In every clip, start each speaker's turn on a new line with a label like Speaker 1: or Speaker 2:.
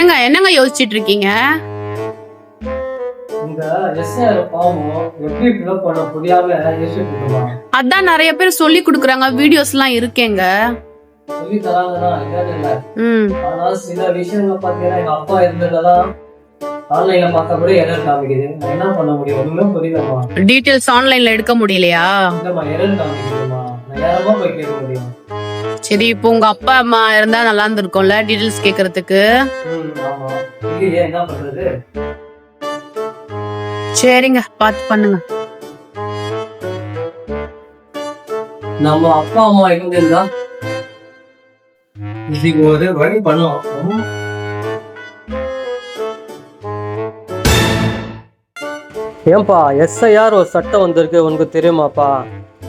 Speaker 1: என்னங்க என்னங்க யோசிச்சுட்டு இருக்கீங்க? அதான் நிறைய பேர் சொல்லி கொடுக்குறாங்க, வீடியோஸ் எல்லாம் இருக்கேங்க.
Speaker 2: சில விஷயங்கள் பாத்தீங்கன்னா எங்க அப்பா இருந்ததெல்லாம் ஆன்லைன்ல பார்த்தா கூட எரர் காமிக்குது. நான் என்ன பண்ண முடியும்? ஒண்ணுமே புரியலமா.
Speaker 1: டீடைல்ஸ் ஆன்லைன்ல எடுக்க முடியலையா?
Speaker 2: இல்லம்மா, எரர் காமிக்குதுமா. நான் யாரமா போய் கேட்க முடியும்?
Speaker 1: சரி, இப்போ உங்க அப்பா அம்மா இருந்தா நல்லா இருந்திருக்கும்ல டீடைல்ஸ் கேக்குறதுக்கு.
Speaker 2: ஆமா. இல்லையே, என்ன பண்றது?
Speaker 1: சரிங்க, பாத்து பண்ணுங்க.
Speaker 2: நம்ம அப்பா அம்மா இருந்திருந்தா இதுக்கு ஒரு வழி பண்ணுவோம். ஏன்பா எஸ்ஐஆர் ஒரு சட்டம் வந்திருக்கு, உனக்கு தெரியுமாப்பா?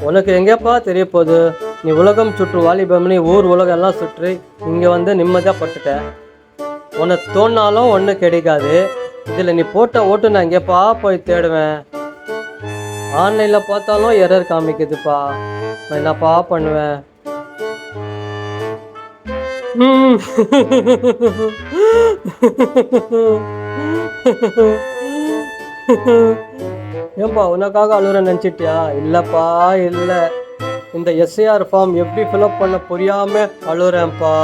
Speaker 2: உனக்கு எங்கேப்பா தெரிய போகுது? நீ உலகம் சுற்று வாலிபம்னு ஊர் உலகம் எல்லாம் சுற்றி இங்கே வந்து நிம்மதியாக பட்டுட்ட. உனக்கு தோணாலும் ஒன்றும் கிடைக்காது. இதில் நீ போட்ட ஓட்டு நான் எங்கேப்பா போய் தேடுவேன்? ஆன்லைனில் பார்த்தாலும் எரர் காமிக்குதுப்பா. நான் என்னப்பா பண்ணுவேன்? ஏன்பா உனக்காக அழுற நினைச்சிட்டியா? இல்லப்பா, இல்ல. இந்த எஸ்ஐஆர் ஃபார்ம் எப்படி ஃபில்அப் பண்ண புரியாம அழுறேன்ப்பா.